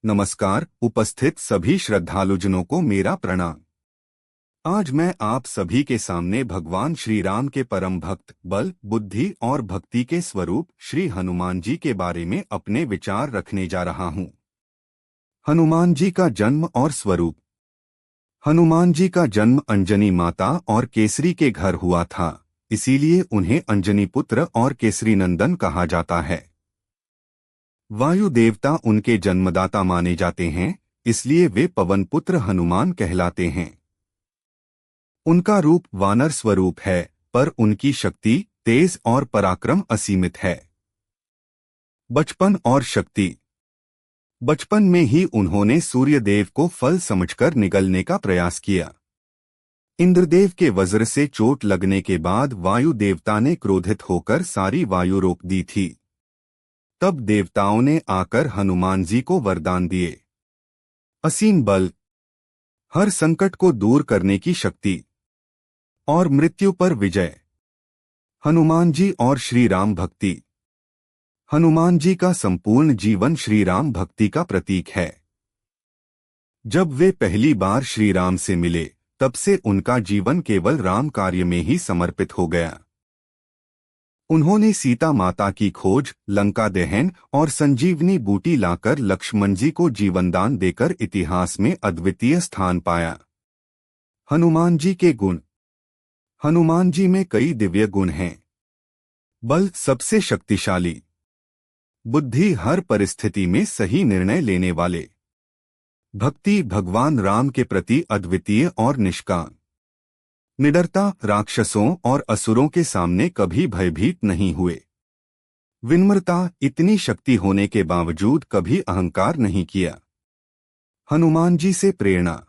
नमस्कार। उपस्थित सभी श्रद्धालुजनों को मेरा प्रणाम। आज मैं आप सभी के सामने भगवान श्री राम के परम भक्त, बल, बुद्धि और भक्ति के स्वरूप श्री हनुमान जी के बारे में अपने विचार रखने जा रहा हूँ। हनुमान जी का जन्म और स्वरूप। हनुमान जी का जन्म अंजनी माता और केसरी के घर हुआ था, इसीलिए उन्हें अंजनी पुत्र और केसरी नंदन कहा जाता है। वायु देवता उनके जन्मदाता माने जाते हैं, इसलिए वे पवन पुत्र हनुमान कहलाते हैं। उनका रूप वानर स्वरूप है, पर उनकी शक्ति, तेज और पराक्रम असीमित है। बचपन और शक्ति। बचपन में ही उन्होंने सूर्यदेव को फल समझकर निगलने का प्रयास किया। इंद्रदेव के वज्र से चोट लगने के बाद वायु देवता ने क्रोधित होकर सारी वायु रोक दी थी। तब देवताओं ने आकर हनुमान जी को वरदान दिए। असीम बल, हर संकट को दूर करने की शक्ति और मृत्यु पर विजय। हनुमान जी और श्री राम भक्ति। हनुमान जी का संपूर्ण जीवन श्री राम भक्ति का प्रतीक है। जब वे पहली बार श्री राम से मिले, तब से उनका जीवन केवल राम कार्य में ही समर्पित हो गया। उन्होंने सीता माता की खोज, लंका दहन और संजीवनी बूटी लाकर लक्ष्मण जी को जीवनदान देकर इतिहास में अद्वितीय स्थान पाया। हनुमान जी के गुण। हनुमान जी में कई दिव्य गुण हैं। बल, सबसे शक्तिशाली। बुद्धि, हर परिस्थिति में सही निर्णय लेने वाले। भक्ति, भगवान राम के प्रति अद्वितीय और निष्काम। निडरता, राक्षसों और असुरों के सामने कभी भयभीत नहीं हुए। विनम्रता, इतनी शक्ति होने के बावजूद कभी अहंकार नहीं किया। हनुमान जी से प्रेरणा।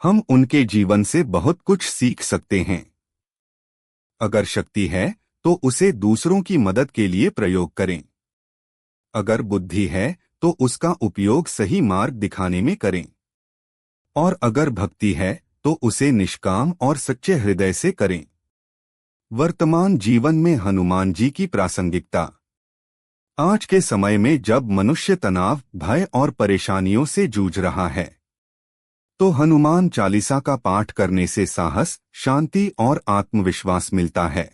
हम उनके जीवन से बहुत कुछ सीख सकते हैं। अगर शक्ति है तो उसे दूसरों की मदद के लिए प्रयोग करें। अगर बुद्धि है तो उसका उपयोग सही मार्ग दिखाने में करें। और अगर भक्ति है तो उसे निष्काम और सच्चे हृदय से करें। वर्तमान जीवन में हनुमान जी की प्रासंगिकता। आज के समय में जब मनुष्य तनाव, भय और परेशानियों से जूझ रहा है, तो हनुमान चालीसा का पाठ करने से साहस, शांति और आत्मविश्वास मिलता है।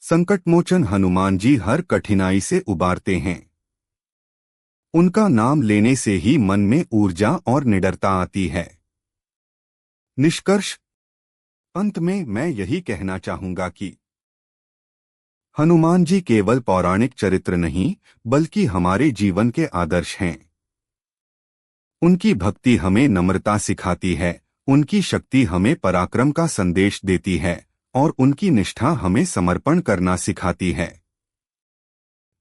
संकटमोचन हनुमान जी हर कठिनाई से उबारते हैं। उनका नाम लेने से ही मन में ऊर्जा और निडरता आती है। निष्कर्ष। अंत में मैं यही कहना चाहूंगा कि हनुमान जी केवल पौराणिक चरित्र नहीं, बल्कि हमारे जीवन के आदर्श हैं। उनकी भक्ति हमें नम्रता सिखाती है, उनकी शक्ति हमें पराक्रम का संदेश देती है और उनकी निष्ठा हमें समर्पण करना सिखाती है।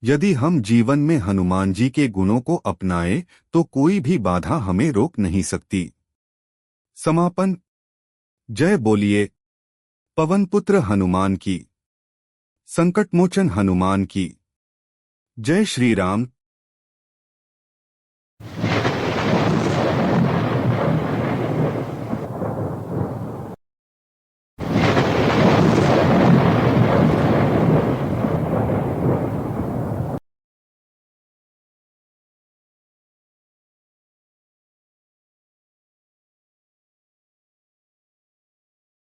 यदि हम जीवन में हनुमान जी के गुणों को अपनाएं, तो कोई भी बाधा हमें रोक नहीं सकती। समापन। जय बोलिए पवन पुत्र हनुमान की। संकटमोचन हनुमान की। जय श्री राम।